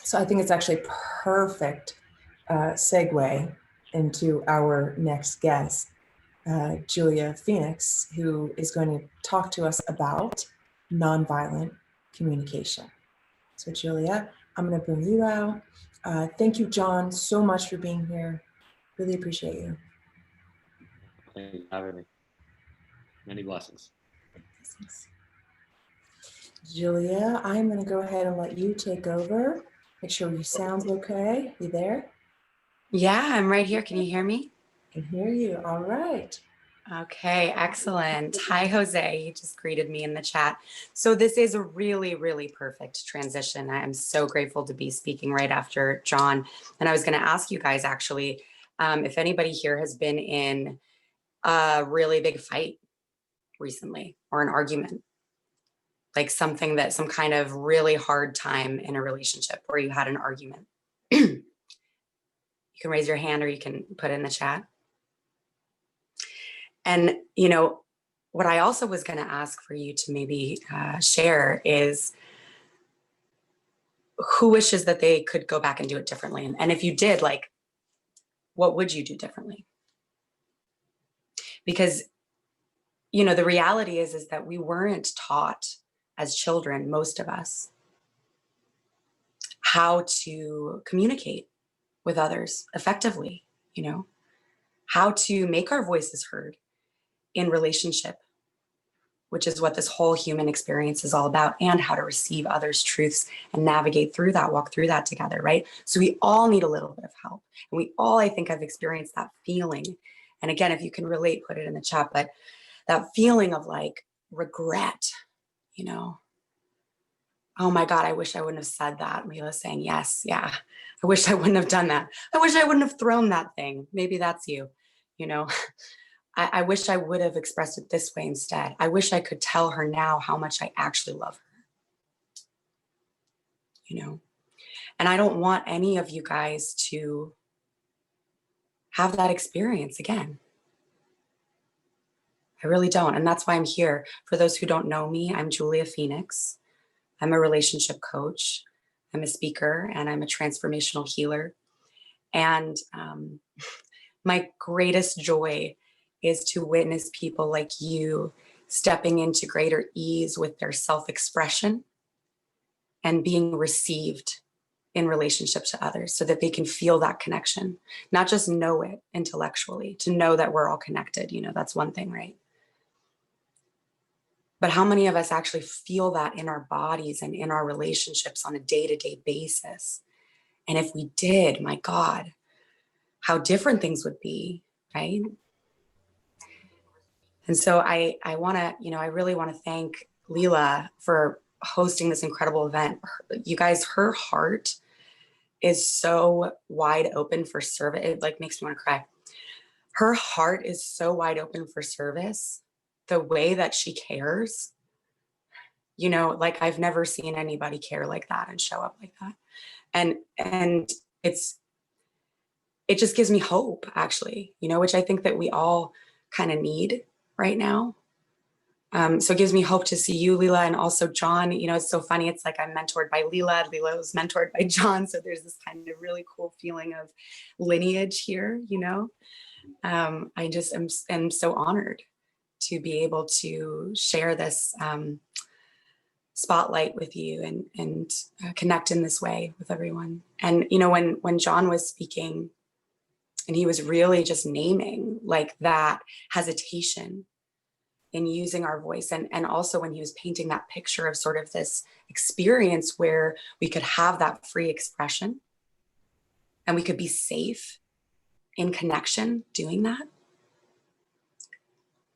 So I think it's actually perfect segue into our next guest, Julia Phoenix, who is going to talk to us about nonviolent communication. So Julia, I'm going to bring you out. Thank you, John, so much for being here. Really appreciate you. Thank you for having me. Many blessings. Julia, I'm going to go ahead and let you take over. Make sure your sound's okay. You there? Yeah, I'm right here. Can you hear me? I can hear you. All right. Okay, excellent. Hi, Jose. You just greeted me in the chat. So this is a really, really perfect transition. I am so grateful to be speaking right after John. And I was going to ask you guys actually, if anybody here has been in a really big fight recently or an argument, like some kind of really hard time in a relationship where you had an argument. You can raise your hand or you can put it in the chat. And, you know, what I also was going to ask for you to maybe share is who wishes that they could go back and do it differently? And if you did, like, what would you do differently? Because, you know, the reality is that we weren't taught as children, most of us, how to communicate with others effectively, you know, how to make our voices heard in relationship, which is what this whole human experience is all about, and how to receive others' truths and navigate through that, walk through that together, right? So we all need a little bit of help. And we all, I think, have experienced that feeling. And again, if you can relate, put it in the chat, but that feeling of like regret, you know, oh my God, I wish I wouldn't have said that. Leela's saying, yes, yeah. I wish I wouldn't have done that. I wish I wouldn't have thrown that thing. Maybe that's you, you know. I wish I would have expressed it this way instead. I wish I could tell her now how much I actually love her, you know? And I don't want any of you guys to have that experience again. I really don't. And that's why I'm here. For those who don't know me, I'm Julia Phoenix. I'm a relationship coach. I'm a speaker and I'm a transformational healer. And my greatest joy is to witness people like you stepping into greater ease with their self-expression and being received in relationship to others so that they can feel that connection, not just know it intellectually, to know that we're all connected. You know, that's one thing, right? But how many of us actually feel that in our bodies and in our relationships on a day-to-day basis? And if we did, my God, how different things would be, right? And so I want to, you know, I really want to thank Leela for hosting this incredible event. You guys, her heart is so wide open for service. It like makes me want to cry. Her heart is so wide open for service. The way that she cares, you know, like I've never seen anybody care like that and show up like that. And it just gives me hope, actually, you know, which I think that we all kind of need right now. So it gives me hope to see you, Leela, and also John. You know, it's so funny. It's like I'm mentored by Leela. Leela was mentored by John. So there's this kind of really cool feeling of lineage here, you know. I just am so honored to be able to share this spotlight with you and connect in this way with everyone. And, you know, when John was speaking and he was really just naming like that hesitation in using our voice. And also when he was painting that picture of sort of this experience where we could have that free expression and we could be safe in connection doing that.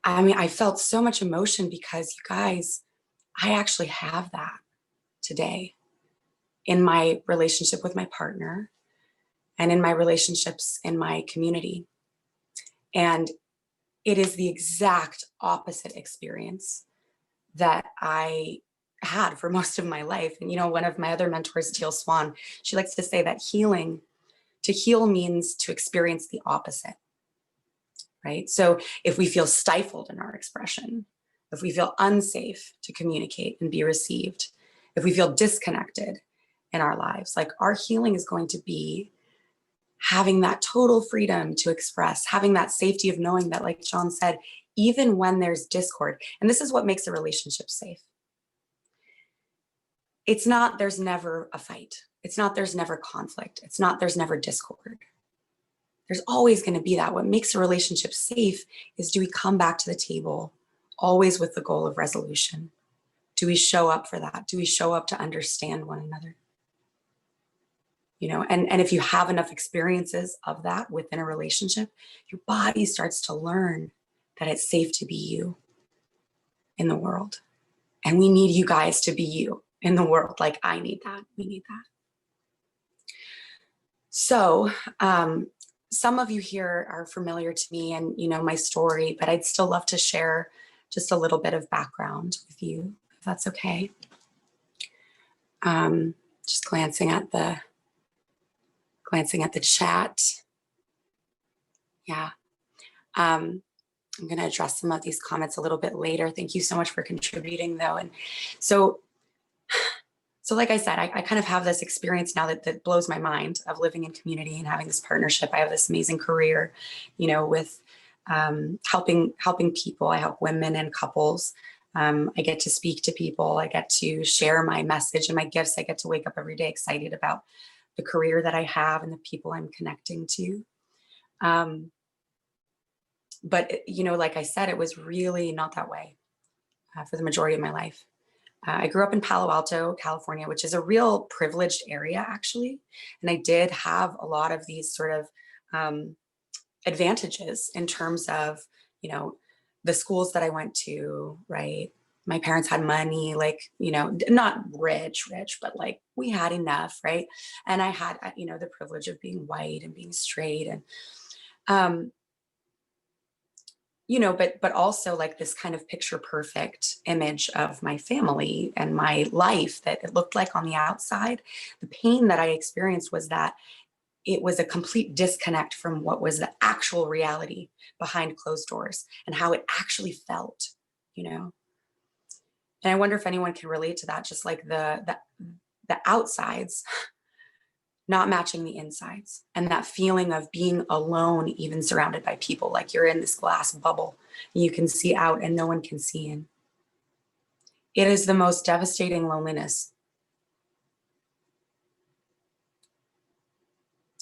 I mean, I felt so much emotion because you guys, I actually have that today in my relationship with my partner and in my relationships in my community. And it is the exact opposite experience that I had for most of my life. And, you know, one of my other mentors, Teal Swan, she likes to say that to heal means to experience the opposite, right? So if we feel stifled in our expression, if we feel unsafe to communicate and be received, if we feel disconnected in our lives. Like our healing is going to be having that total freedom to express, having that safety of knowing that, like John said, even when there's discord, and this is what makes a relationship safe. It's not there's never a fight. It's not there's never conflict. It's not there's never discord. There's always going to be that. What makes a relationship safe is, do we come back to the table always with the goal of resolution? Do we show up for that? Do we show up to understand one another? You know, and if you have enough experiences of that within a relationship, your body starts to learn that it's safe to be you in the world. And we need you guys to be you in the world. Like I need that. We need that. So some of you here are familiar to me and you know my story, but I'd still love to share just a little bit of background with you, if that's okay. Just glancing at the chat. Yeah. I'm going to address some of these comments a little bit later. Thank you so much for contributing though. And so like I said, I kind of have this experience now that blows my mind of living in community and having this partnership. I have this amazing career, you know, with helping people. I help women and couples. I get to speak to people. I get to share my message and my gifts. I get to wake up every day excited about the career that I have and the people I'm connecting to. But, you know, like I said, it was really not that way for the majority of my life. I grew up in Palo Alto, California, which is a real privileged area, actually. And I did have a lot of these sort of advantages in terms of, you know, the schools that I went to, right? My parents had money, like, you know, not rich, but like we had enough, right? And I had, you know, the privilege of being white and being straight and, you know, but also like this kind of picture perfect image of my family and my life that it looked like on the outside. The pain that I experienced was that it was a complete disconnect from what was the actual reality behind closed doors and how it actually felt, you know. And I wonder if anyone can relate to that, just like the outsides not matching the insides, and that feeling of being alone, even surrounded by people, like you're in this glass bubble you can see out and no one can see in. It is the most devastating loneliness.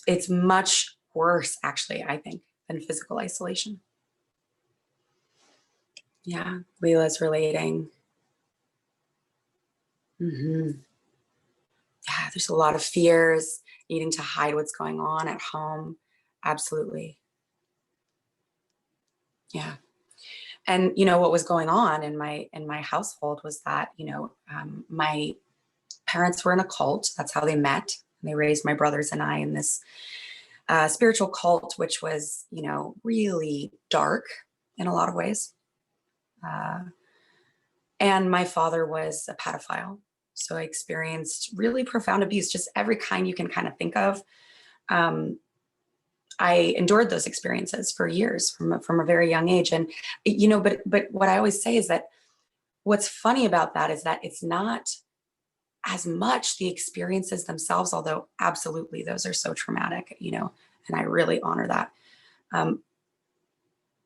It's much worse, actually, I think, than physical isolation. Yeah, Leela's relating. Yeah, there's a lot of fears, needing to hide what's going on at home. Absolutely. Yeah. And you know what was going on in my household was that, you know, my parents were in a cult. That's how they met. They raised my brothers and I in this spiritual cult, which was, you know, really dark in a lot of ways. And my father was a pedophile. So I experienced really profound abuse, just every kind you can kind of think of. I endured those experiences for years from a very young age. And, you know, but what I always say is that what's funny about that is that it's not as much the experiences themselves, although absolutely those are so traumatic, you know, and I really honor that.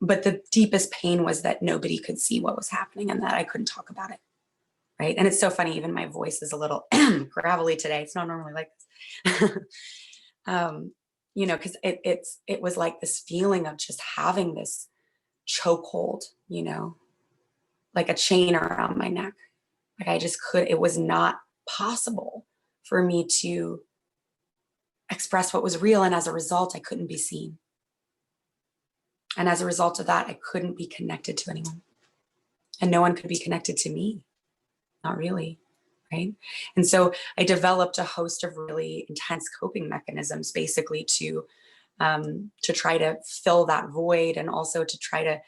But the deepest pain was that nobody could see what was happening and that I couldn't talk about it. Right. And it's so funny, even my voice is a little gravelly today. It's not normally like this. You know, because it was like this feeling of just having this chokehold, you know, like a chain around my neck. Like I just it was not possible for me to express what was real. And as a result, I couldn't be seen. And as a result of that, I couldn't be connected to anyone. And no one could be connected to me. Not really. Right. And so I developed a host of really intense coping mechanisms, basically to try to fill that void, and also to try to,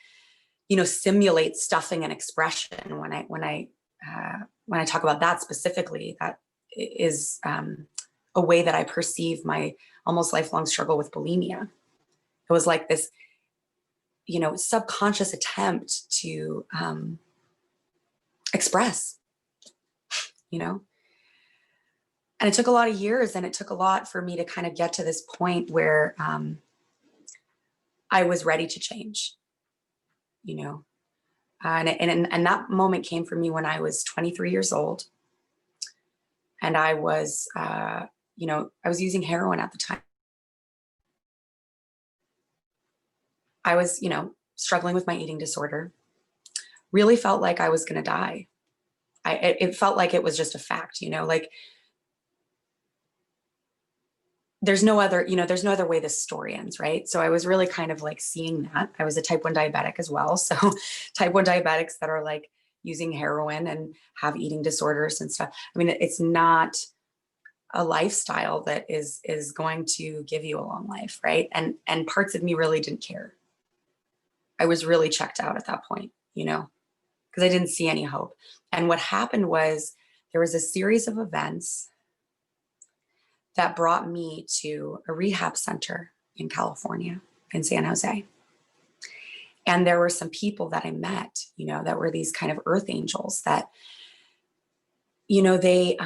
you know, simulate stuffing and expression. When I talk about that specifically, that is a way that I perceive my almost lifelong struggle with bulimia. It was like this, you know, subconscious attempt to express, you know. And it took a lot of years, and it took a lot for me to kind of get to this point where I was ready to change, you know. And that moment came for me when I was 23 years old. And I was, you know, I was using heroin at the time. I was, you know, struggling with my eating disorder, really felt like I was going to die. It felt like it was just a fact, you know, like there's no other, you know, there's no other way this story ends, right? So I was really kind of like seeing that. I was a type 1 diabetic as well. So type 1 diabetics that are like using heroin and have eating disorders and stuff. I mean, it's not a lifestyle that is going to give you a long life, right? And parts of me really didn't care. I was really checked out at that point, you know, because I didn't see any hope. And what happened was there was a series of events that brought me to a rehab center in California, in San Jose. And there were some people that I met, you know, that were these kind of earth angels that, you know, they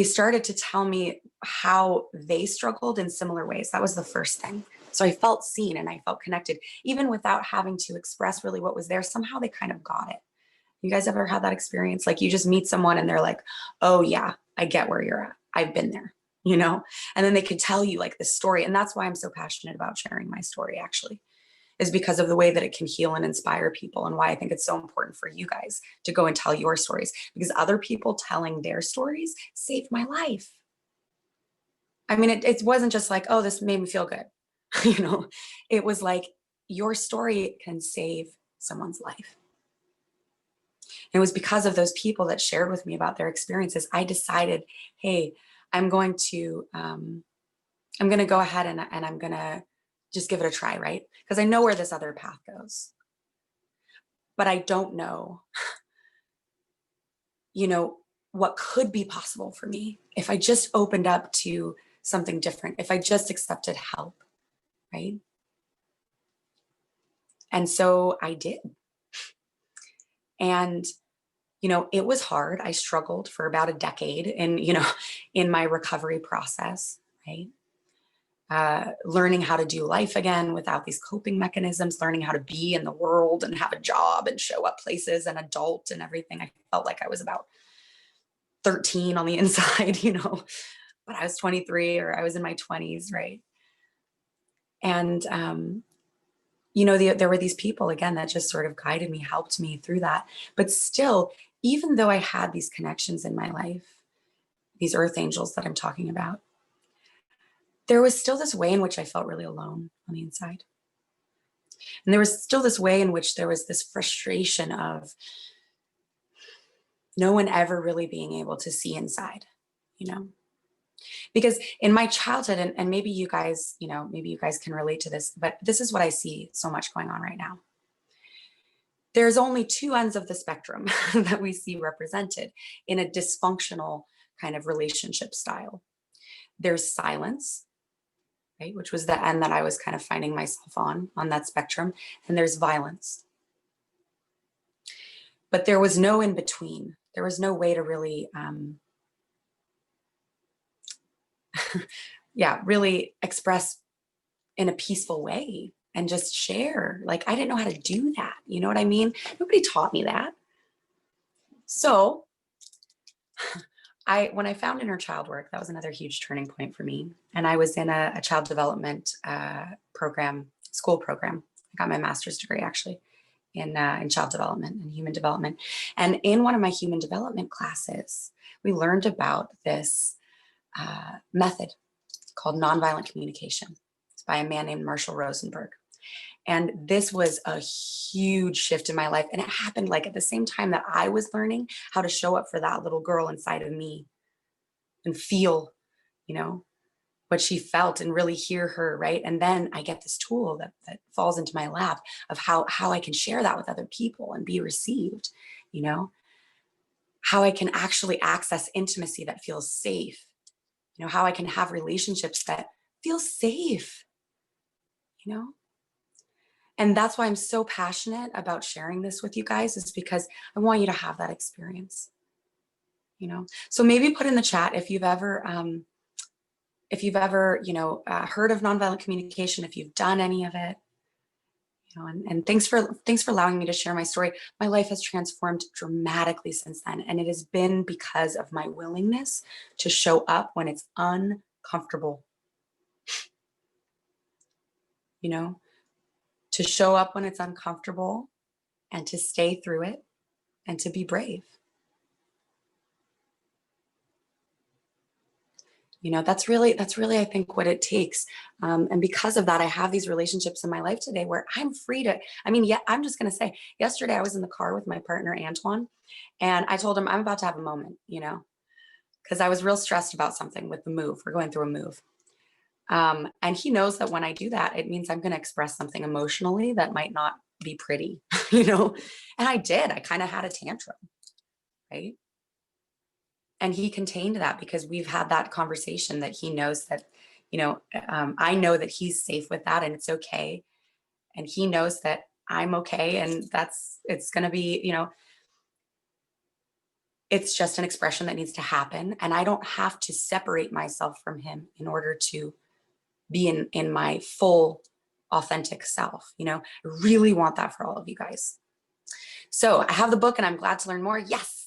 started to tell me how they struggled in similar ways. That was the first thing. So I felt seen and I felt connected, even without having to express really what was there. Somehow they kind of got it. You guys ever had that experience? Like you just meet someone and they're like, oh yeah, I get where you're at. I've been there, you know? And then they could tell you like this story. And that's why I'm so passionate about sharing my story, actually, is because of the way that it can heal and inspire people, and why I think it's so important for you guys to go and tell your stories, because other people telling their stories saved my life. I mean, it wasn't just like, oh, this made me feel good. You know, it was like your story can save someone's life. And it was because of those people that shared with me about their experiences, I decided, hey, I'm going to go ahead and I'm going to just give it a try, right? Because I know where this other path goes. But I don't know, you know, what could be possible for me if I just opened up to something different, if I just accepted help, right? And so I did. And, you know, it was hard. I struggled for about a decade in my recovery process, right? Learning how to do life again without these coping mechanisms, learning how to be in the world and have a job and show up places and adult and everything. I felt like I was about 13 on the inside, you know, but I was 23 or I was in my 20s, right? And, you know, there were these people, again, that just sort of guided me, helped me through that. But still, even though I had these connections in my life, these earth angels that I'm talking about, there was still this way in which I felt really alone on the inside. And there was still this way in which there was this frustration of no one ever really being able to see inside, you know? Because in my childhood, and maybe you guys, you know, maybe you guys can relate to this, but this is what I see so much going on right now. There's only two ends of the spectrum that we see represented in a dysfunctional kind of relationship style. There's silence, right, which was the end that I was kind of finding myself on that spectrum, and there's violence. But there was no in between. There was no way to really, really express in a peaceful way and just share. Like, I didn't know how to do that. You know what I mean? Nobody taught me that. So when I found inner child work, that was another huge turning point for me. And I was in a child development school program. I got my master's degree actually in child development and human development. And in one of my human development classes, we learned about this method called nonviolent communication. It's by a man named Marshall Rosenberg. And this was a huge shift in my life. And it happened like at the same time that I was learning how to show up for that little girl inside of me and feel, you know, what she felt and really hear her, right? And then I get this tool that falls into my lap of how I can share that with other people and be received, you know, how I can actually access intimacy that feels safe, you know, how I can have relationships that feel safe, you know? And that's why I'm so passionate about sharing this with you guys, is because I want you to have that experience. you know? So maybe put in the chat if you've ever, heard of nonviolent communication, if you've done any of it, you know, and thanks for allowing me to share my story. My life has transformed dramatically since then. And it has been because of my willingness to show up when it's uncomfortable, you know, to show up when it's uncomfortable and to stay through it and to be brave. You know, that's really, I think, what it takes. And because of that, I have these relationships in my life today where I'm free to, I'm just going to say, yesterday I was in the car with my partner, Antoine, and I told him I'm about to have a moment, you know, because I was real stressed about something with the move. We're going through a move. And he knows that when I do that, it means I'm going to express something emotionally that might not be pretty, you know, and I did. I kind of had a tantrum, right? And he contained that because we've had that conversation that he knows that, you know, I know that he's safe with that and it's okay. And he knows that I'm okay. And it's going to be, you know, it's just an expression that needs to happen. And I don't have to separate myself from him in order to be in my full authentic self. You know, I really want that for all of you guys. So I have the book and I'm glad to learn more. Yes.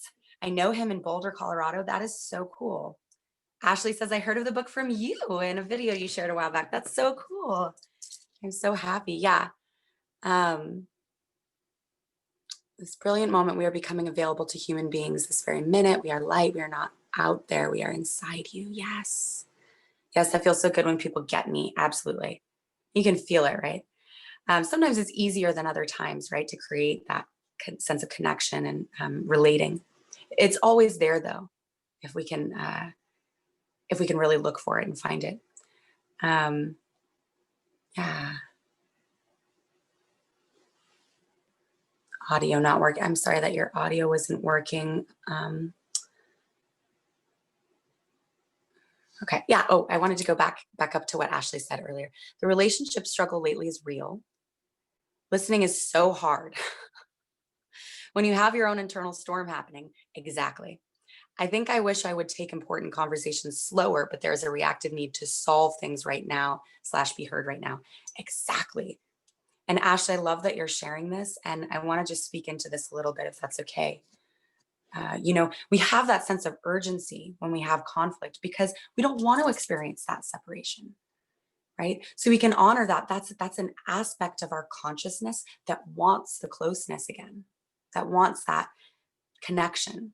I know him in Boulder, Colorado. That is so cool. Ashley says, I heard of the book from you in a video you shared a while back. That's so cool. I'm so happy. Yeah. This brilliant moment, we are becoming available to human beings this very minute. We are light. We are not out there. We are inside you. Yes. Yes, that feels so good when people get me. Absolutely. You can feel it, right? Sometimes it's easier than other times, right? To create that sense of connection and relating. It's always there though, if we can really look for it and find it. Yeah. Audio not working. I'm sorry that your audio wasn't working. Okay. Yeah. Oh, I wanted to go back up to what Ashley said earlier. The relationship struggle lately is real. Listening is so hard. When you have your own internal storm happening. Exactly. I think I wish I would take important conversations slower, but there's a reactive need to solve things right now / be heard right now. Exactly. And Ashley, I love that you're sharing this. And I want to just speak into this a little bit, if that's okay. You know, we have that sense of urgency when we have conflict because we don't want to experience that separation, right? So we can honor that. That's an aspect of our consciousness that wants the closeness again, that wants that connection,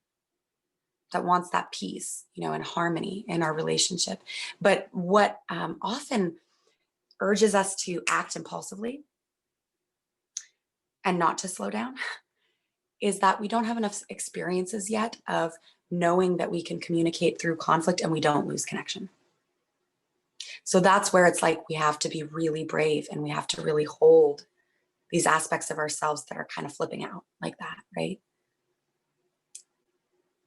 that wants that peace, you know, and harmony in our relationship. But what often urges us to act impulsively and not to slow down is that we don't have enough experiences yet of knowing that we can communicate through conflict and we don't lose connection. So that's where it's like we have to be really brave and we have to really hold these aspects of ourselves that are kind of flipping out like that, right?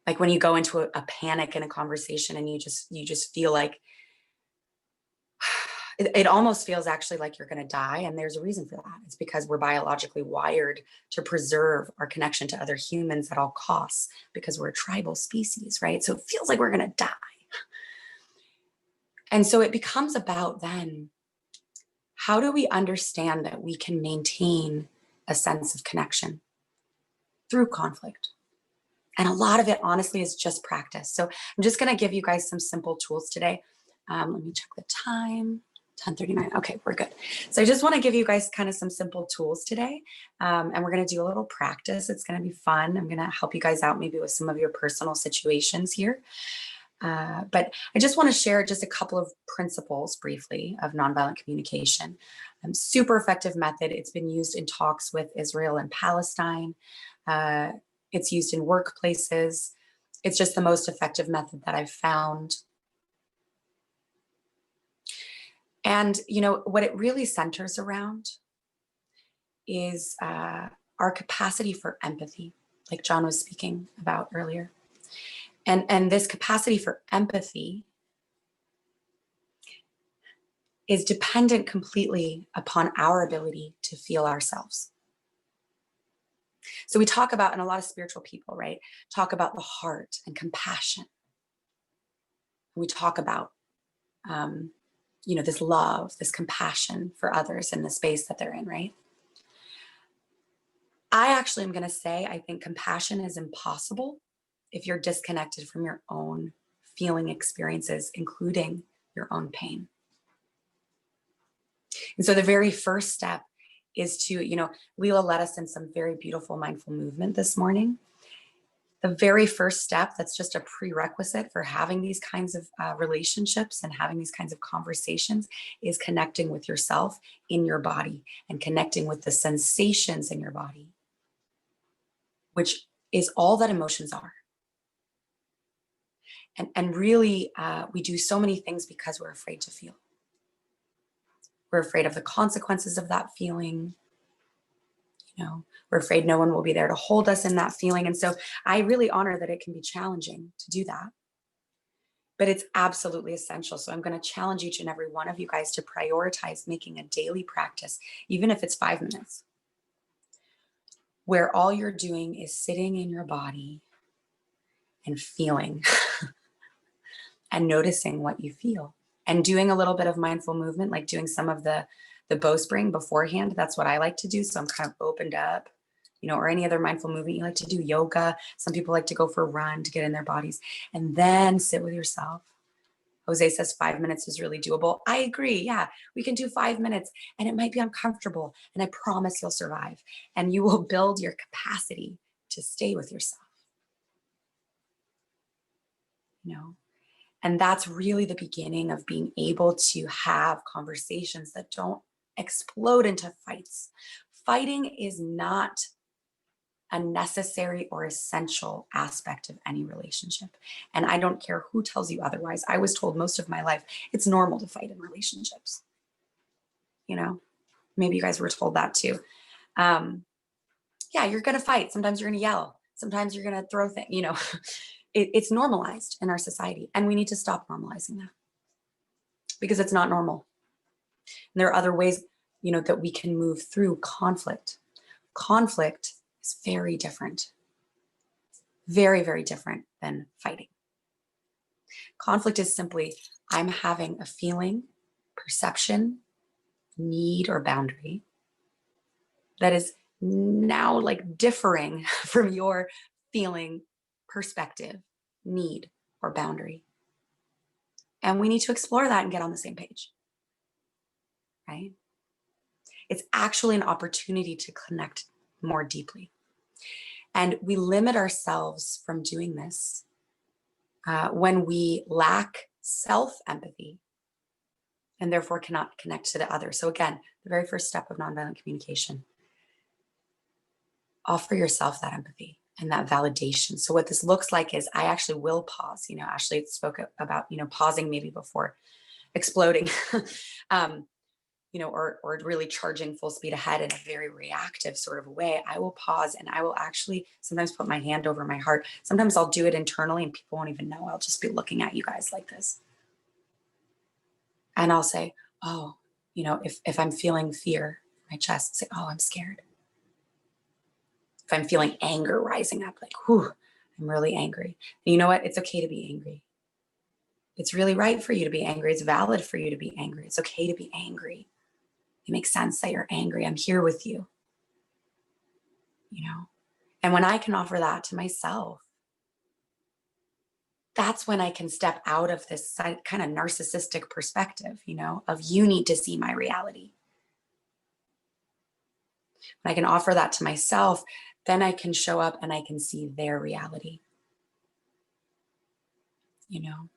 Like when you go into a panic in a conversation and you just feel like it almost feels actually like you're going to die. And there's a reason for that. It's because we're biologically wired to preserve our connection to other humans at all costs because we're a tribal species, right? So it feels like we're going to die. And so it becomes about then, how do we understand that we can maintain a sense of connection through conflict? And a lot of it, honestly, is just practice. So I'm just going to give you guys some simple tools today. Let me check the time. 10:39. Okay, we're good. So I just want to give you guys kind of some simple tools today. And we're going to do a little practice. It's going to be fun. I'm going to help you guys out maybe with some of your personal situations here. But I just want to share just a couple of principles briefly of nonviolent communication. Super effective method. It's been used in talks with Israel and Palestine. It's used in workplaces. It's just the most effective method that I've found. And, you know, what it really centers around is our capacity for empathy, like John was speaking about earlier. And this capacity for empathy is dependent completely upon our ability to feel ourselves. So we talk about, and a lot of spiritual people, right, talk about the heart and compassion. We talk about, this love, this compassion for others in the space that they're in, right? I actually am going to say, I think compassion is impossible if you're disconnected from your own feeling experiences, including your own pain. And so the very first step is to, Leela led us in some very beautiful mindful movement this morning. The very first step, that's just a prerequisite for having these kinds of relationships and having these kinds of conversations, is connecting with yourself in your body and connecting with the sensations in your body, which is all that emotions are. And really, we do so many things because we're afraid to feel. We're afraid of the consequences of that feeling. We're afraid no one will be there to hold us in that feeling. And so I really honor that it can be challenging to do that, but it's absolutely essential. So I'm going to challenge each and every one of you guys to prioritize making a daily practice, even if it's 5 minutes, where all you're doing is sitting in your body and feeling and noticing what you feel and doing a little bit of mindful movement, like doing some of the bowspring beforehand. That's what I like to do. So I'm kind of opened up, or any other mindful movement. You like to do yoga. Some people like to go for a run to get in their bodies and then sit with yourself. Jose says 5 minutes is really doable. I agree. Yeah, we can do 5 minutes, and it might be uncomfortable, and I promise you'll survive, and you will build your capacity to stay with yourself. And that's really the beginning of being able to have conversations that don't explode into fights. Fighting is not a necessary or essential aspect of any relationship. And I don't care who tells you otherwise. I was told most of my life it's normal to fight in relationships. Maybe you guys were told that too. Yeah, you're going to fight. Sometimes you're going to yell. Sometimes you're going to throw things, It's normalized in our society, and we need to stop normalizing that because it's not normal. And there are other ways, that we can move through conflict. Conflict is very different, very, very different than fighting. Conflict is simply, I'm having a feeling, perception, need, or boundary that is now like differing from your feeling, perspective, need, or boundary. And we need to explore that and get on the same page, right? It's actually an opportunity to connect more deeply. And we limit ourselves from doing this when we lack self-empathy and therefore cannot connect to the other. So again, the very first step of nonviolent communication, offer yourself that empathy and that validation. So what this looks like is I actually will pause. Ashley spoke about, pausing maybe before exploding, or really charging full speed ahead in a very reactive sort of way. I will pause and I will actually sometimes put my hand over my heart. Sometimes I'll do it internally and people won't even know. I'll just be looking at you guys like this. And I'll say, oh, if I'm feeling fear in my chest, say, oh, I'm scared. If I'm feeling anger rising up, like, whew, I'm really angry. And you know what? It's okay to be angry. It's really right for you to be angry. It's valid for you to be angry. It's okay to be angry. It makes sense that you're angry. I'm here with you. And when I can offer that to myself, that's when I can step out of this kind of narcissistic perspective, of you need to see my reality. When I can offer that to myself, then I can show up and I can see their reality. And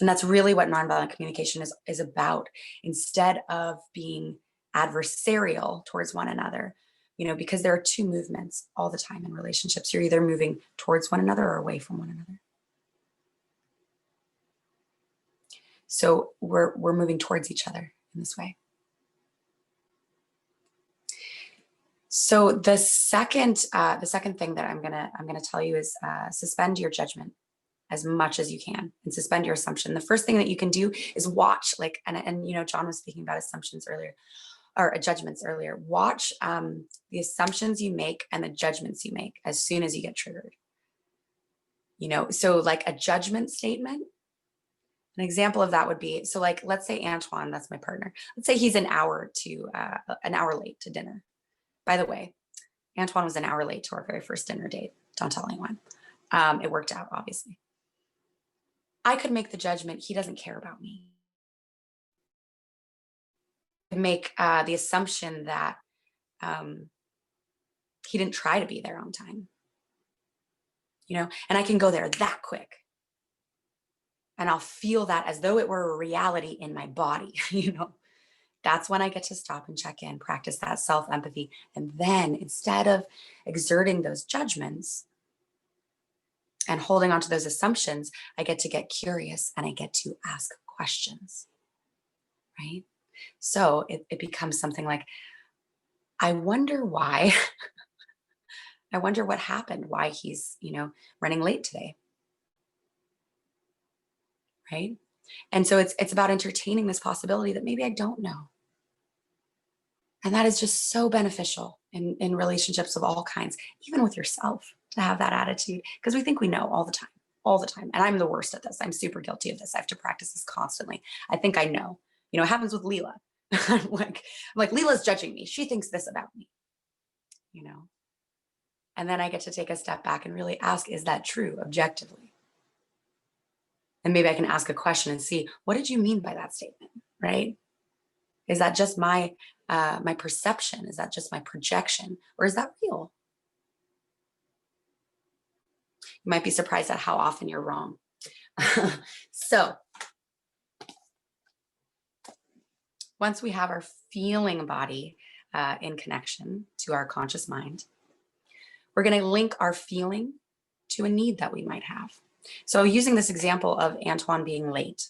that's really what nonviolent communication is about. Instead of being adversarial towards one another, because there are two movements all the time in relationships. You're either moving towards one another or away from one another. So we're moving towards each other in this way. So the second thing that I'm gonna tell you is suspend your judgment as much as you can and suspend your assumption. The first thing that you can do is watch, and John was speaking about assumptions earlier. or judgments earlier. Watch the assumptions you make and the judgments you make as soon as you get triggered. You know, so like a judgment statement, an example of that would be, so like, let's say Antoine, that's my partner. Let's say he's an hour late to dinner. By the way, Antoine was an hour late to our very first dinner date. Don't tell anyone. It worked out, obviously. I could make the judgment, he doesn't care about me. Make the assumption that he didn't try to be there on time. You know, and I can go there that quick. And I'll feel that as though it were a reality in my body, you know. That's when I get to stop and check in, practice that self-empathy. And then instead of exerting those judgments and holding on to those assumptions, I get to get curious and I get to ask questions, right? So it becomes something like, I wonder why, I wonder what happened, why he's, you know, running late today, right? And so it's about entertaining this possibility that maybe I don't know. And that is just so beneficial in relationships of all kinds, even with yourself, to have that attitude, because we think we know all the time, all the time. And I'm the worst at this. I'm super guilty of this. I have to practice this constantly. I think I know. You know, it happens with Leela. I'm like, Leela's judging me. She thinks this about me, you know? And then I get to take a step back and really ask, is that true objectively? And maybe I can ask a question and see, what did you mean by that statement, right? Is that just my perception? Is that just my projection? Or is that real? You might be surprised at how often you're wrong. So once we have our feeling body in connection to our conscious mind, we're going to link our feeling to a need that we might have. So using this example of Antoine being late,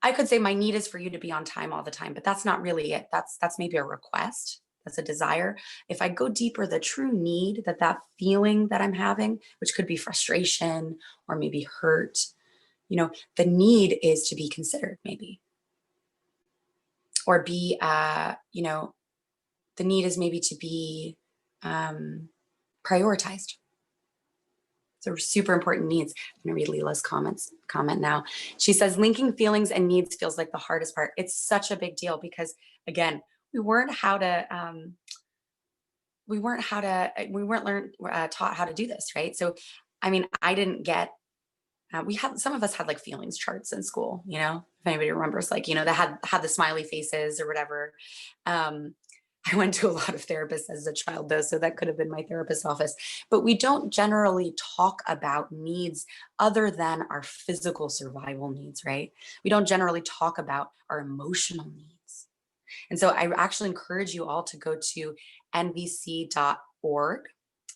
I could say my need is for you to be on time all the time, but that's not really it. That's maybe a request. That's a desire. If I go deeper, the true need, that feeling that I'm having, which could be frustration or maybe hurt, you know, the need is to be considered maybe. Or be, you know, the need is maybe to be prioritized. So super important needs. I'm gonna read Leela's comment now. She says, linking feelings and needs feels like the hardest part. It's such a big deal because, again, we weren't taught how to do this, right? So, I mean, I didn't get, some of us had like feelings charts in school, you know, if anybody remembers, like, you know, that had the smiley faces or whatever. I went to a lot of therapists as a child though, so that could have been my therapist's office. But we don't generally talk about needs other than our physical survival needs, right? We don't generally talk about our emotional needs. And so I actually encourage you all to go to nvc.org.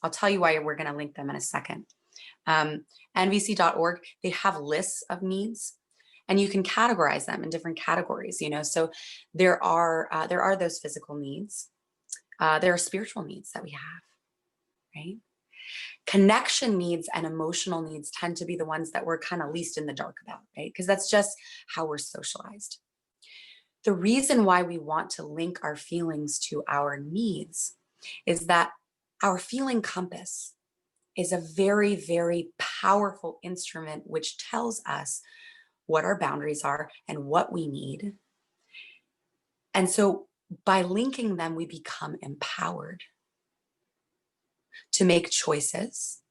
I'll tell you why we're going to link them in a second. nvc.org, they have lists of needs. And you can categorize them in different categories, you know. So there are those physical needs. There are spiritual needs that we have, right? Connection needs and emotional needs tend to be the ones that we're kind of least in the dark about, right? Because that's just how we're socialized. The reason why we want to link our feelings to our needs is that our feeling compass is a very, very powerful instrument which tells us what our boundaries are and what we need. And so by linking them, we become empowered to make choices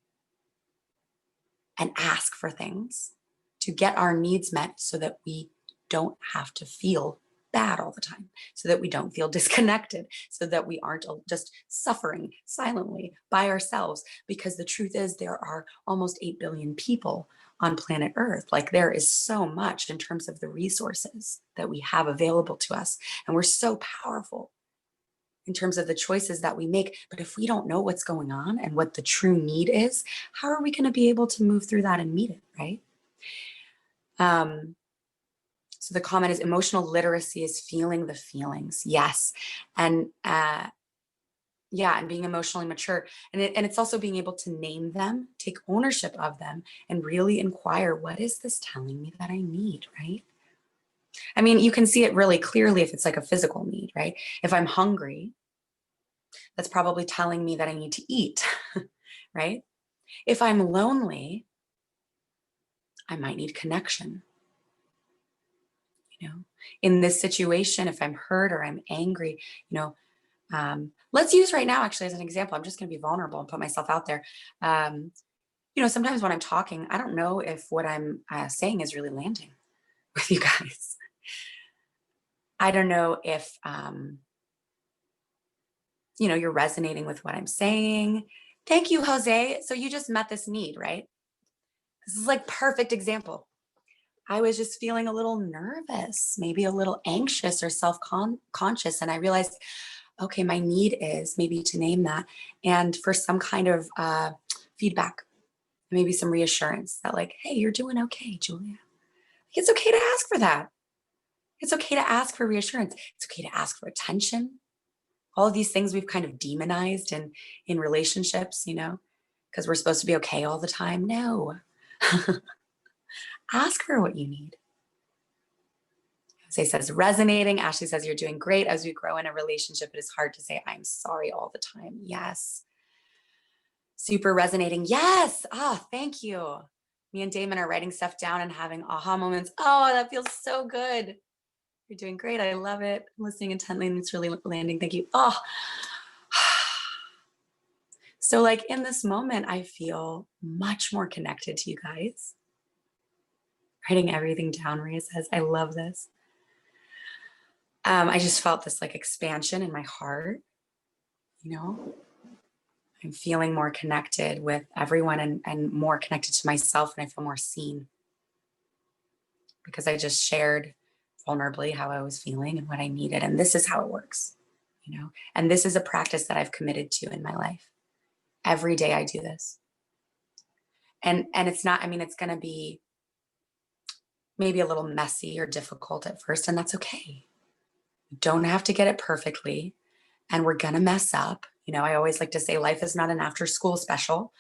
and ask for things to get our needs met so that we don't have to feel bad all the time, so that we don't feel disconnected, so that we aren't just suffering silently by ourselves. Because the truth is, there are almost 8 billion people on planet Earth. Like, there is so much in terms of the resources that we have available to us. And we're so powerful in terms of the choices that we make. But if we don't know what's going on and what the true need is, how are we going to be able to move through that and meet it, right? So the comment is, emotional literacy is feeling the feelings. Yes. And yeah, and being emotionally mature. And it's also being able to name them, take ownership of them, and really inquire, what is this telling me that I need, right? I mean, you can see it really clearly if it's like a physical need, right? If I'm hungry, that's probably telling me that I need to eat, right? If I'm lonely, I might need connection. You know, in this situation, if I'm hurt or I'm angry, you know, let's use right now, actually, as an example. I'm just going to be vulnerable and put myself out there. You know, sometimes when I'm talking, I don't know if what I'm saying is really landing with you guys. I don't know if, you know, you're resonating with what I'm saying. Thank you, Jose. So you just met this need, right? This is like perfect example. I was just feeling a little nervous, maybe a little anxious or self-conscious. And I realized, okay, my need is maybe to name that. And for some kind of feedback, maybe some reassurance that like, hey, you're doing okay, Julia. It's okay to ask for that. It's okay to ask for reassurance. It's okay to ask for attention. All of these things we've kind of demonized in relationships, you know, because we're supposed to be okay all the time. No. Ask for what you need. Jose says, resonating. Ashley says, you're doing great. As we grow in a relationship, it is hard to say, I'm sorry all the time. Yes. Super resonating. Yes. Ah, thank you. Me and Damon are writing stuff down and having aha moments. Oh, that feels so good. You're doing great. I love it. I'm listening intently and it's really landing. Thank you. Oh, so like in this moment, I feel much more connected to you guys. Writing everything down, Maria says, I love this. I just felt this like expansion in my heart, you know, I'm feeling more connected with everyone and more connected to myself, and I feel more seen because I just shared vulnerably how I was feeling and what I needed. And this is how it works, you know, and this is a practice that I've committed to in my life. Every day I do this. And it's not, I mean, it's going to be maybe a little messy or difficult at first, and that's okay. You don't have to get it perfectly, and we're going to mess up. You know, I always like to say life is not an after school special,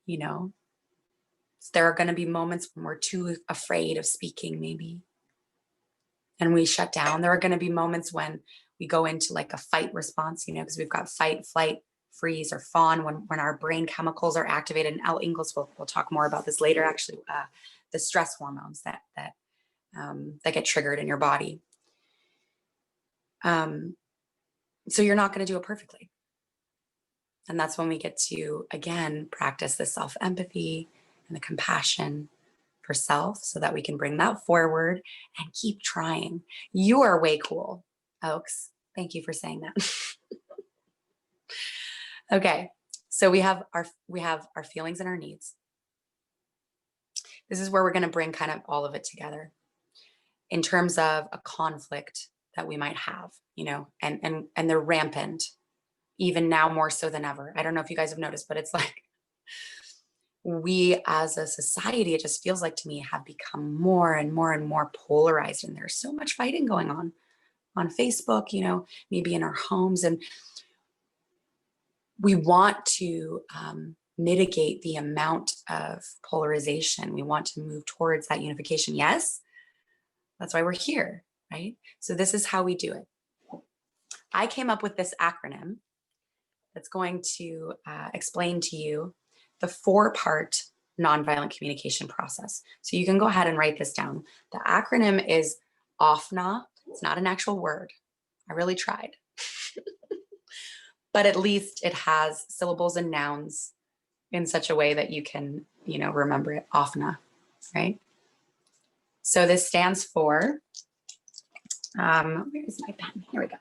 you know. There are going to be moments when we're too afraid of speaking, maybe, and we shut down. There are going to be moments when we go into like a fight response, you know, because we've got fight, flight, freeze, or fawn when our brain chemicals are activated. And Al Ingles will talk more about this later, actually, the stress hormones that get triggered in your body. So you're not going to do it perfectly. And that's when we get to, again, practice the self-empathy and the compassion for self so that we can bring that forward and keep trying. You are way cool, Oaks. Thank you for saying that. Okay, so we have our feelings and our needs. This is where we're going to bring kind of all of it together in terms of a conflict that we might have, you know, and they're rampant, even now more so than ever. I don't know if you guys have noticed, but it's like we as a society, it just feels like to me, have become more and more and more polarized. And there's so much fighting going on Facebook, you know, maybe in our homes. And we want to mitigate the amount of polarization. We want to move towards that unification. Yes, that's why we're here, right? So this is how we do it. I came up with this acronym that's going to explain to you the 4-part nonviolent communication process. So you can go ahead and write this down. The acronym is OFNA. It's not an actual word. I really tried. But at least it has syllables and nouns in such a way that you can, you know, remember it. OFNA, right? So this stands for, where is my pen? Here we go.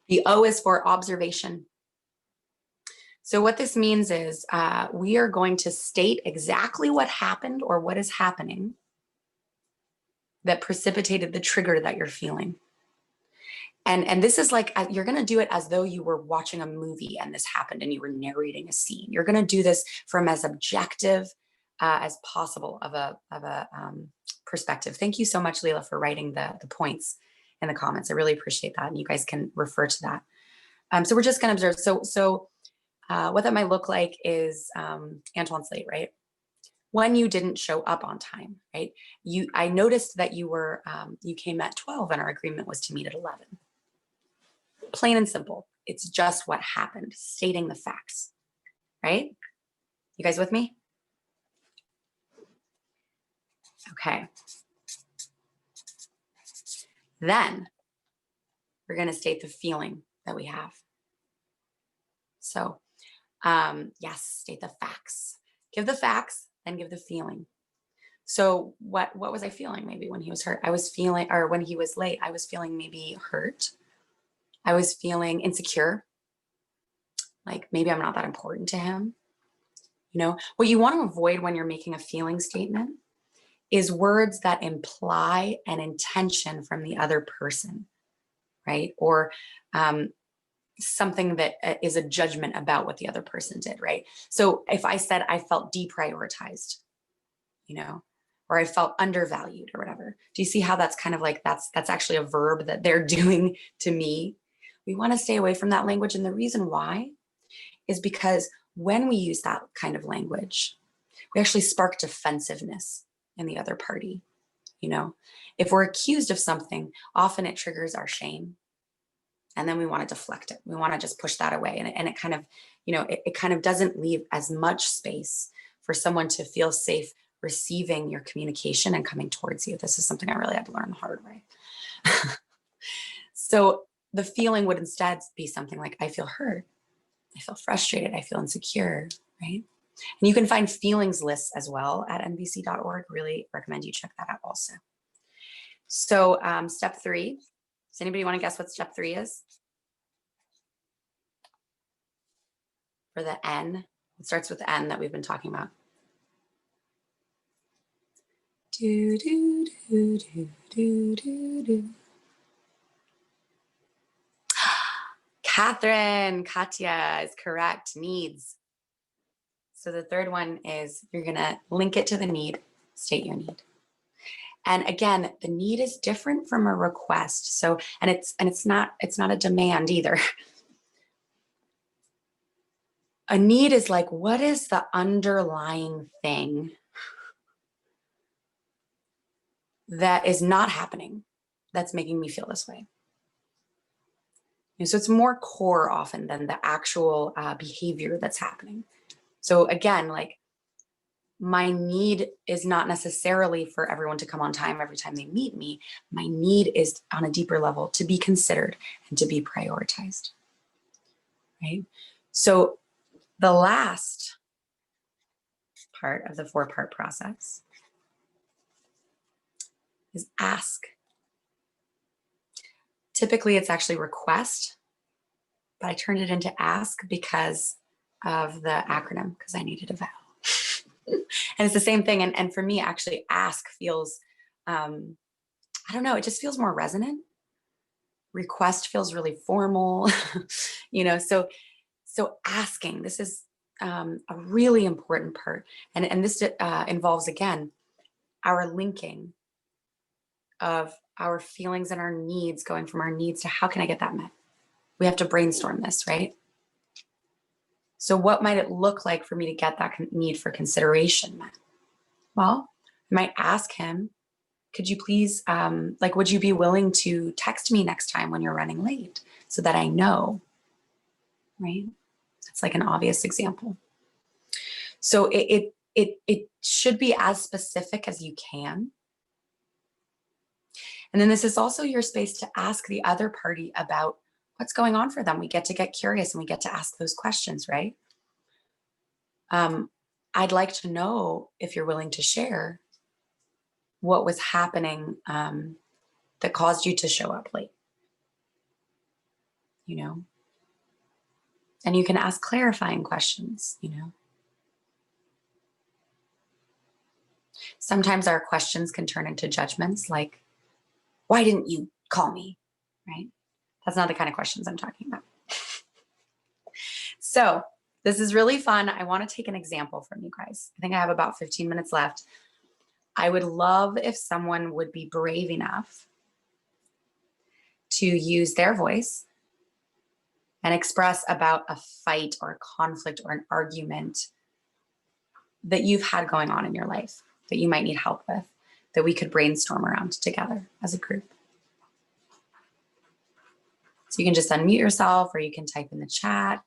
The O is for observation. So what this means is we are going to state exactly what happened or what is happening that precipitated the trigger that you're feeling. And this is like, you're going to do it as though you were watching a movie and this happened and you were narrating a scene. You're going to do this from as objective as possible of a perspective. Thank you so much, Leila, for writing the points in the comments. I really appreciate that. And you guys can refer to that. So we're just going to observe. So what that might look like is Antoine's late, right? When you didn't show up on time, right? I noticed that you came at 12 and our agreement was to meet at 11. Plain and simple. It's just what happened, stating the facts, right? You guys with me? Okay. Then we're going to state the feeling that we have. So, yes, state the facts. Give the facts and give the feeling. So what was I feeling maybe when he was hurt? I was feeling, or when he was late, I was feeling maybe hurt. I was feeling insecure. Like maybe I'm not that important to him. You know, what you want to avoid when you're making a feeling statement is words that imply an intention from the other person, right? Or something that is a judgment about what the other person did, right? So if I said I felt deprioritized, you know, or I felt undervalued or whatever, do you see how that's kind of like, that's actually a verb that they're doing to me? We want to stay away from that language. And the reason why is because when we use that kind of language, we actually spark defensiveness in the other party. You know, if we're accused of something, often it triggers our shame. And then we want to deflect it. We want to just push that away. And it kind of, you know, it kind of doesn't leave as much space for someone to feel safe receiving your communication and coming towards you. This is something I really had to learn the hard way. So the feeling would instead be something like, I feel hurt. I feel frustrated. I feel insecure, right? And you can find feelings lists as well at nbc.org. Really recommend you check that out also. So step 3, does anybody want to guess what step 3 is? For the N, it starts with the N that we've been talking about. Do, do, do, do, do, do, do. Catherine, Katya is correct, needs. So the third one is you're gonna link it to the need, state your need. And again, the need is different from a request. So, and it's not a demand either. A need is like, what is the underlying thing that is not happening that's making me feel this way? And so it's more core often than the actual behavior that's happening. So again, like my need is not necessarily for everyone to come on time every time they meet me. My need is on a deeper level to be considered and to be prioritized, right? So the last part of the 4-part process is ask. Typically it's actually request, but I turned it into ask because of the acronym, because I needed a vowel. And it's the same thing. And for me, actually ask feels, I don't know, it just feels more resonant. Request feels really formal, you know, so asking, this is a really important part. And this involves, again, our linking of our feelings and our needs, going from our needs to how can I get that met? We have to brainstorm this, right? So what might it look like for me to get that need for consideration met? Well, I might ask him, could you please, like, would you be willing to text me next time when you're running late so that I know, right? That's like an obvious example. So it should be as specific as you can. And then this is also your space to ask the other party about what's going on for them. We get to get curious and we get to ask those questions, right? I'd like to know if you're willing to share what was happening that caused you to show up late, you know? And you can ask clarifying questions, you know? Sometimes our questions can turn into judgments like, why didn't you call me, right? That's not the kind of questions I'm talking about. So this is really fun. I want to take an example from you guys. I think I have about 15 minutes left. I would love if someone would be brave enough to use their voice and express about a fight or a conflict or an argument that you've had going on in your life that you might need help with, that we could brainstorm around together as a group. So you can just unmute yourself, or you can type in the chat,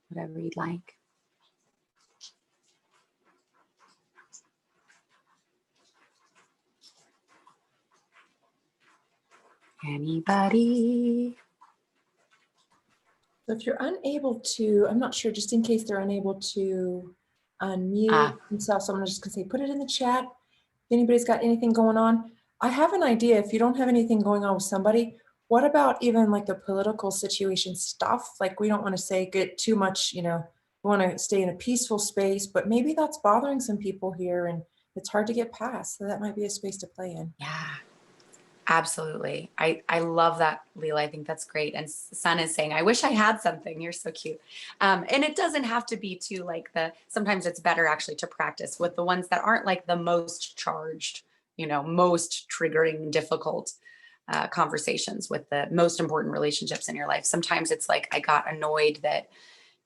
whatever you'd like. Anybody? So if you're unable to, I'm not sure, just in case they're unable to unmute themselves, so I'm just gonna say, put it in the chat. If anybody's got anything going on. I have an idea. If you don't have anything going on with somebody, what about even like the political situation stuff? Like, we don't want to say get too much, we want to stay in a peaceful space, but maybe that's bothering some people here and it's hard to get past. So that might be a space to play in. Yeah, absolutely. I love that, Leela. I think that's great. And Sun is saying, I wish I had something. You're so cute. And it doesn't have to be too like sometimes it's better actually to practice with the ones that aren't like the most charged, most triggering, difficult conversations with the most important relationships in your life. Sometimes it's like, I got annoyed that,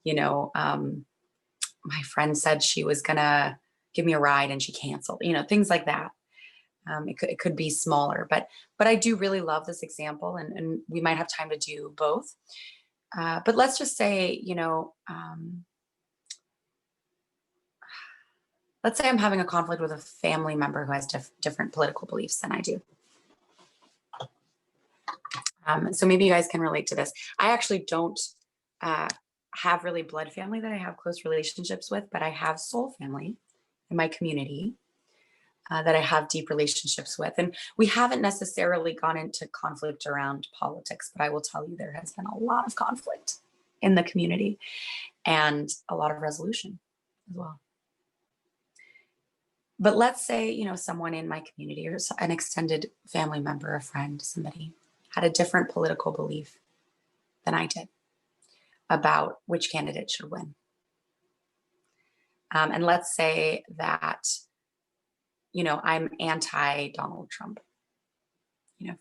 my friend said she was gonna give me a ride and she canceled, things like that. It could be smaller, but I do really love this example, and we might have time to do both. But let's just say, let's say I'm having a conflict with a family member who has different political beliefs than I do. So maybe you guys can relate to this. I actually don't have really blood family that I have close relationships with, but I have soul family in my community that I have deep relationships with. And we haven't necessarily gone into conflict around politics, but I will tell you there has been a lot of conflict in the community and a lot of resolution as well. But let's say, someone in my community or an extended family member, a friend, somebody had a different political belief than I did about which candidate should win. And let's say that, I'm anti-Donald Trump,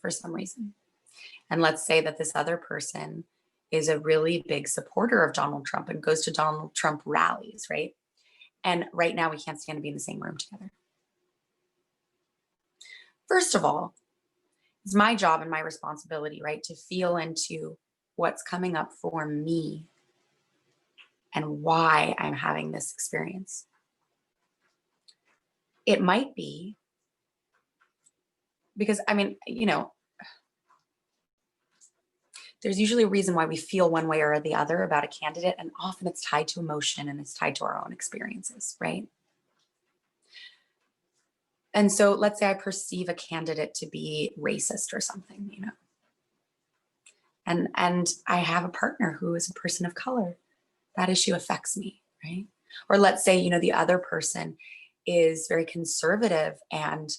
for some reason. And let's say that this other person is a really big supporter of Donald Trump and goes to Donald Trump rallies, right? And right now we can't stand to be in the same room together. First of all, it's my job and my responsibility, right, to feel into what's coming up for me and why I'm having this experience. It might be because, there's usually a reason why we feel one way or the other about a candidate, and often it's tied to emotion and it's tied to our own experiences, right? And so let's say I perceive a candidate to be racist or something, and I have a partner who is a person of color. That issue affects me, right? Or let's say, the other person is very conservative and,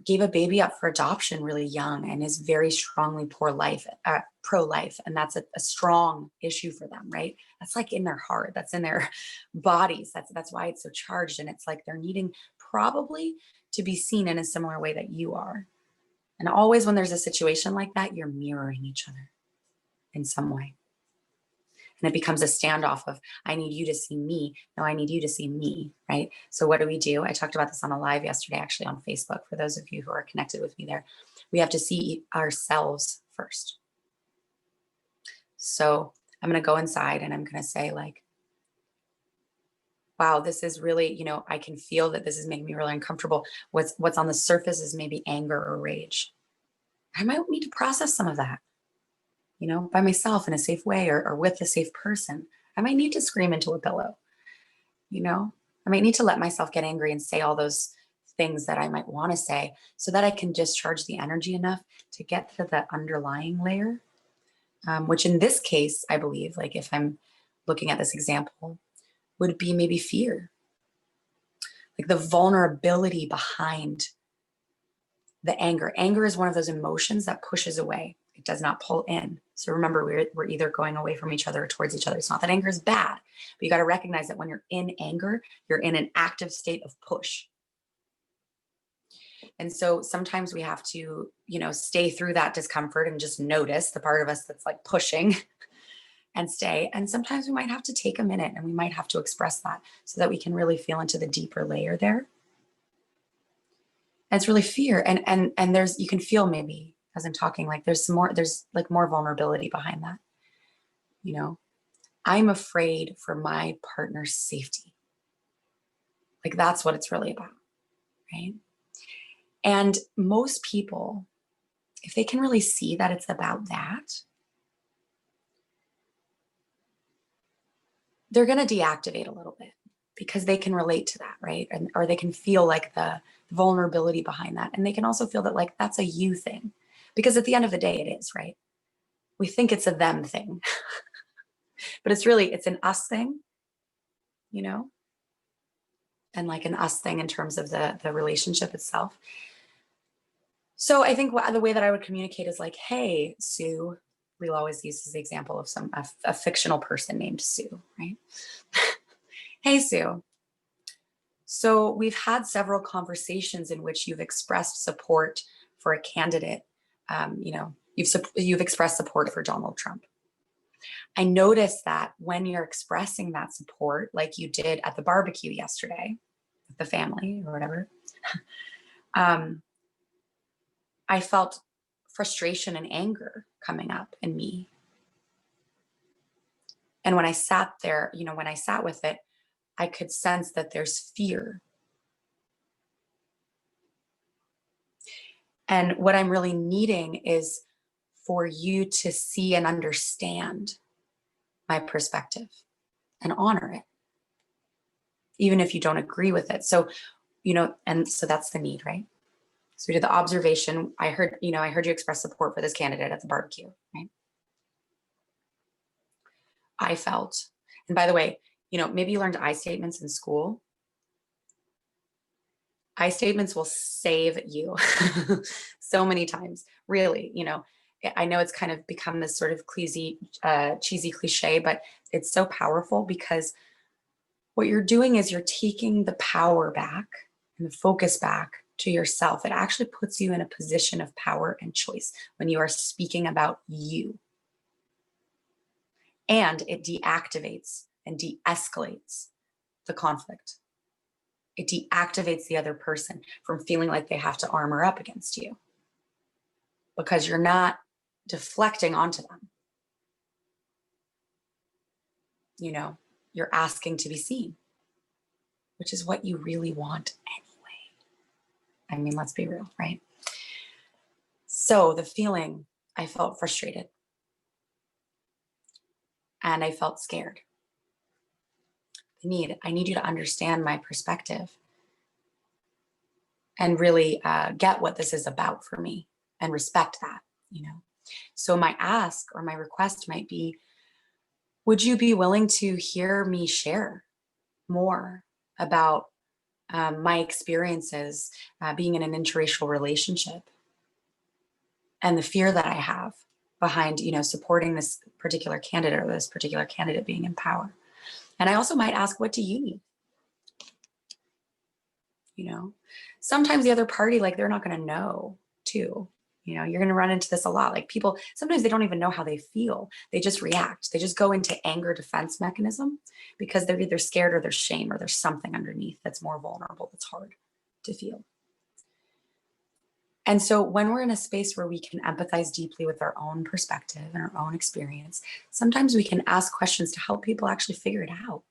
gave a baby up for adoption really young and is very strongly pro-life, and that's a strong issue for them, right? That's like in their heart, that's in their bodies. That's why it's so charged, and it's like they're needing probably to be seen in a similar way that you are. And always when there's a situation like that, you're mirroring each other in some way. And it becomes a standoff of, I need you to see me. No, I need you to see me, right? So what do? I talked about this on a live yesterday, actually on Facebook, for those of you who are connected with me there. We have to see ourselves first. So I'm going to go inside and I'm going to say like, wow, this is really, I can feel that this is making me really uncomfortable. What's on the surface is maybe anger or rage. I might need to process some of that. By myself in a safe way or with a safe person. I might need to scream into a pillow. I might need to let myself get angry and say all those things that I might want to say so that I can discharge the energy enough to get to the underlying layer, which in this case, I believe, like if I'm looking at this example, would be maybe fear. Like the vulnerability behind the anger. Anger is one of those emotions that pushes away. It does not pull in. So remember, we're either going away from each other or towards each other. It's not that anger is bad, but you got to recognize that when you're in anger, you're in an active state of push. And so sometimes we have to, stay through that discomfort and just notice the part of us that's like pushing and stay. And sometimes we might have to take a minute and we might have to express that so that we can really feel into the deeper layer there. And it's really fear. And there's, you can feel maybe as I'm talking, like there's like more vulnerability behind that. I'm afraid for my partner's safety. Like that's what it's really about, right? And most people, if they can really see that it's about that, they're going to deactivate a little bit because they can relate to that, right? Or they can feel like the vulnerability behind that. And they can also feel that like that's a you thing, because at the end of the day, it is, right? We think it's a them thing, but it's an us thing, and like an us thing in terms of the relationship itself. So I think the way that I would communicate is like, hey, Sue, we'll always use this example of a fictional person named Sue, right? Hey, Sue. So we've had several conversations in which you've expressed support for a candidate. You've expressed support for Donald Trump. I noticed that when you're expressing that support, like you did at the barbecue yesterday with the family or whatever, I felt frustration and anger coming up in me. And when I sat there, when I sat with it, I could sense that there's fear. And what I'm really needing is for you to see and understand my perspective and honor it, even if you don't agree with it. So, and so that's the need, right? So we did the observation. I heard you express support for this candidate at the barbecue, right? I felt, and by the way, maybe you learned I statements in school. I statements will save you so many times, really. I know it's kind of become this sort of cheesy cliche, but it's so powerful because what you're doing is you're taking the power back and the focus back to yourself. It actually puts you in a position of power and choice when you are speaking about you. And it deactivates and de-escalates the conflict. It deactivates the other person from feeling like they have to armor up against you because you're not deflecting onto them. You're asking to be seen, which is what you really want anyway. I mean, let's be real, right? So the feeling, I felt frustrated and I felt scared. I need you to understand my perspective and really get what this is about for me and respect that, So my ask or my request might be, would you be willing to hear me share more about my experiences being in an interracial relationship and the fear that I have behind, supporting this particular candidate or this particular candidate being in power? And I also might ask, what do you need? Sometimes the other party, like they're not going to know too. You're going to run into this a lot. Like people, sometimes they don't even know how they feel. They just react. They just go into anger defense mechanism because they're either scared or there's shame or there's something underneath that's more vulnerable, that's hard to feel. And so when we're in a space where we can empathize deeply with our own perspective and our own experience, sometimes we can ask questions to help people actually figure it out,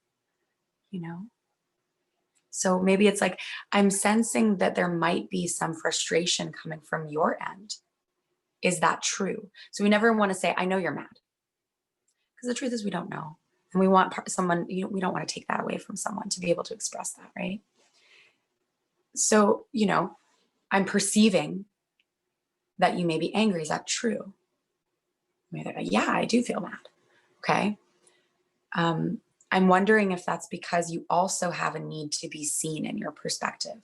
So maybe it's like, I'm sensing that there might be some frustration coming from your end. Is that true? So we never want to say, I know you're mad. Because the truth is we don't know. And we want someone, we don't want to take that away from someone to be able to express that, right? So, I'm perceiving that you may be angry. Is that true? Yeah, I do feel mad. Okay. I'm wondering if that's because you also have a need to be seen in your perspective.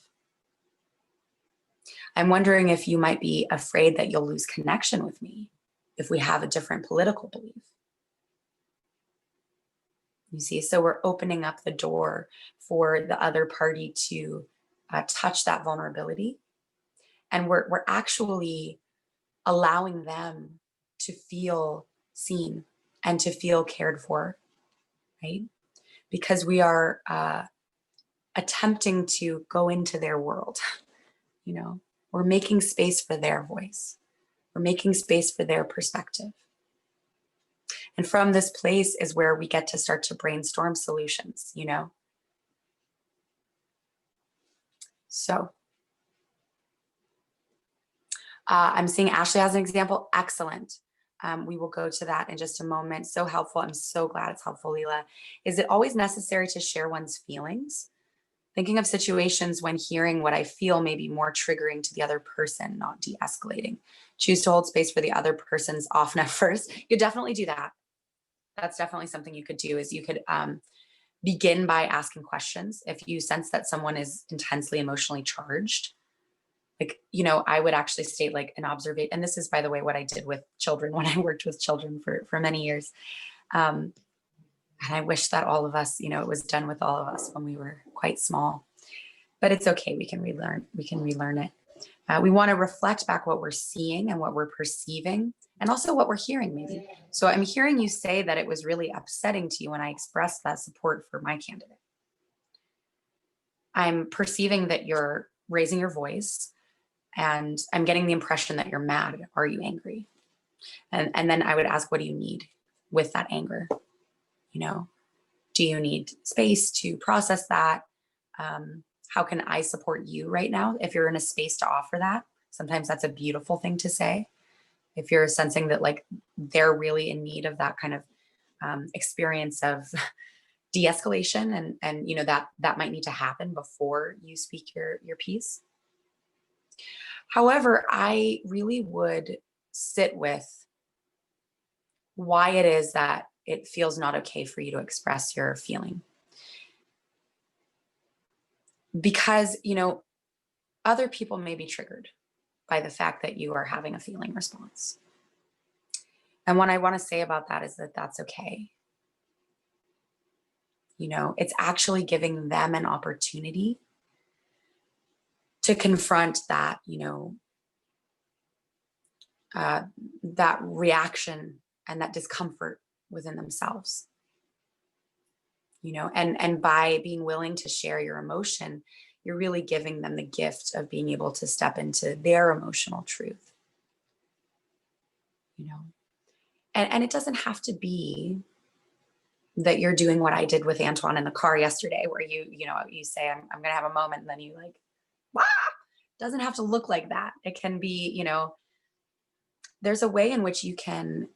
I'm wondering if you might be afraid that you'll lose connection with me if we have a different political belief. You see, so we're opening up the door for the other party to touch that vulnerability And we're actually allowing them to feel seen and to feel cared for, right? Because we are attempting to go into their world, you know, we're making space for their voice. We're making space for their perspective. And from this place is where we get to start to brainstorm solutions, you know? So I'm seeing Ashley as an example. Excellent. We will go to that in just a moment. So helpful. I'm so glad it's helpful, Leela. Is it always necessary to share one's feelings? Thinking of situations when hearing what I feel may be more triggering to the other person, not de-escalating. Choose to hold space for the other person's off net first. You definitely do that. That's definitely something you could do, is you could begin by asking questions. If you sense that someone is intensely emotionally charged, like, you know, I would actually state like an observation. And this is, by the way, what I did with children when I worked with children for many years. And I wish that all of us, you know, it was done with all of us when we were quite small, but it's okay. We can relearn it. We want to reflect back what we're seeing and what we're perceiving, and also what we're hearing maybe. So I'm hearing you say that it was really upsetting to you when I expressed that support for my candidate. I'm perceiving that you're raising your voice, and I'm getting the impression that you're mad. Are you angry? And then I would ask, what do you need with that anger? You know, do you need space to process that? How can I support you right now? If you're in a space to offer that, sometimes that's a beautiful thing to say. If you're sensing that like they're really in need of that kind of experience of de-escalation, and you know that might need to happen before you speak your piece. However, I really would sit with why it is that it feels not okay for you to express your feeling. Because, you know, other people may be triggered by the fact that you are having a feeling response. And what I want to say about that is that that's okay. You know, it's actually giving them an opportunity to confront that, you know, that reaction and that discomfort within themselves. You know, and by being willing to share your emotion, you're really giving them the gift of being able to step into their emotional truth. You know, and it doesn't have to be that you're doing what I did with Antoine in the car yesterday, where you know, you say, I'm going to have a moment, and then you like, wah! It doesn't have to look like that. It can be, you know, there's a way in which you can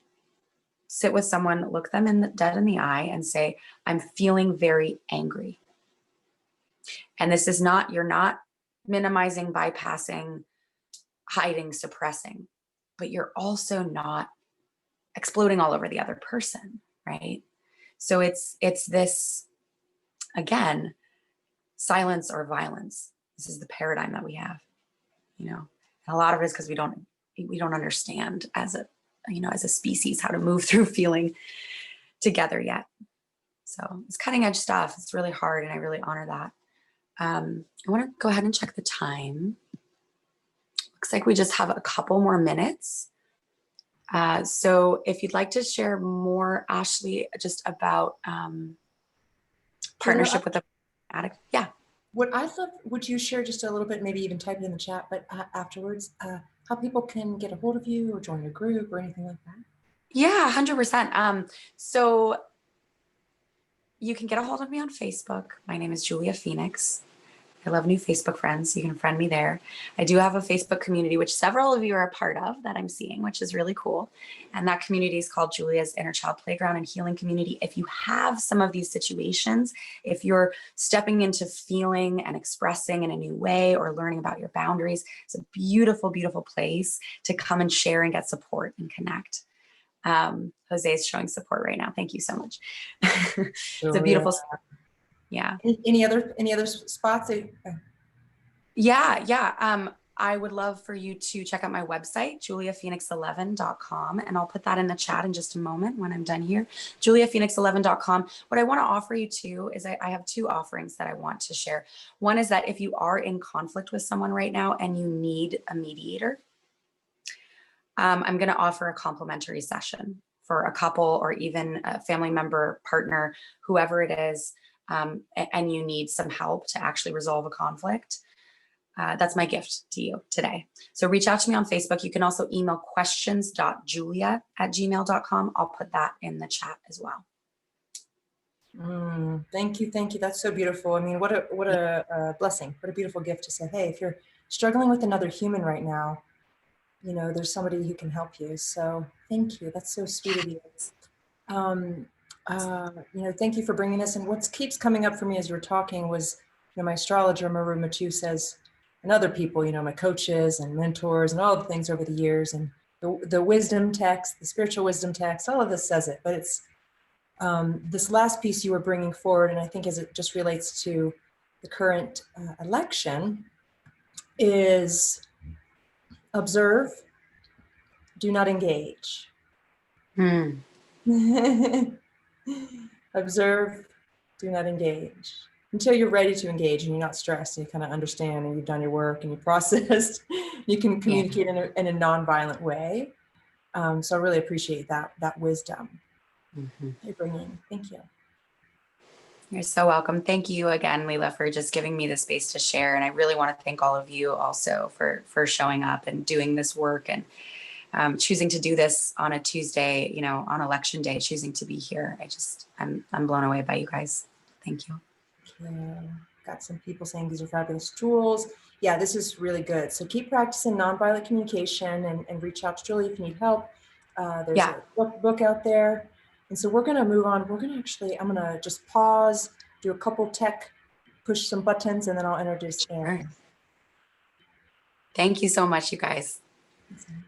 sit with someone, look them dead in the eye and say, I'm feeling very angry. And this is not, you're not minimizing, bypassing, hiding, suppressing, but you're also not exploding all over the other person, right? So it's this, again, silence or violence. This is the paradigm that we have, you know, and a lot of it is because we don't understand as a, you know, as a species, how to move through feeling together yet. So it's cutting edge stuff. It's really hard, and I really honor that. I want to go ahead and check the time. Looks like we just have a couple more minutes. So if you'd like to share more, Ashley, just about partnership with the addict. Yeah. What I'd love, would you share just a little bit, maybe even type it in the chat, but afterwards, how people can get a hold of you or join your group or anything like that? Yeah, 100%. So you can get a hold of me on Facebook. My name is Julia Phoenix. I love new Facebook friends. You can friend me there. I do have a Facebook community, which several of you are a part of, that I'm seeing, which is really cool. And that community is called Julia's Inner Child Playground and Healing Community. If you have some of these situations, if you're stepping into feeling and expressing in a new way or learning about your boundaries, it's a beautiful, beautiful place to come and share and get support and connect. Jose is showing support right now. Thank you so much. It's a beautiful, yeah. Any other spots? Yeah. I would love for you to check out my website, juliaphoenix11.com, and I'll put that in the chat in just a moment when I'm done here. juliaphoenix11.com. What I want to offer you too is I have two offerings that I want to share. One is that if you are in conflict with someone right now and you need a mediator, I'm going to offer a complimentary session for a couple or even a family member, partner, whoever it is, and you need some help to actually resolve a conflict. That's my gift to you today. So reach out to me on Facebook. You can also email questions.julia@gmail.com. I'll put that in the chat as well. Thank you. Thank you. That's so beautiful. I mean, what a blessing. What a beautiful gift to say, hey, if you're struggling with another human right now, you know, there's somebody who can help you. So thank you. That's so sweet of you. You know, thank you for bringing this. And what keeps coming up for me as you were talking was, you know, my astrologer, Maru Matu, says, and other people, you know, my coaches and mentors and all the things over the years, and the wisdom text, the spiritual wisdom text, all of this says it. But it's this last piece you were bringing forward, and I think as it just relates to the current election, is observe, do not engage. Observe, do not engage. Until you're ready to engage and you're not stressed and you kind of understand and you've done your work and you processed, you can communicate in a non-violent way. So I really appreciate that wisdom you're bringing. Thank you. You're so welcome. Thank you again, Leela, for just giving me the space to share. And I really want to thank all of you also for showing up and doing this work and choosing to do this on a Tuesday, you know, on election day, choosing to be here. I'm blown away by you guys. Thank you. Got some people saying these are fabulous tools. Yeah, this is really good. So keep practicing nonviolent communication and reach out to Julie if you need help. There's a book out there. And so we're going to move on. I'm going to just pause, do a couple tech, push some buttons, and then I'll introduce Aaron. Sure. Thank you so much, you guys. Awesome.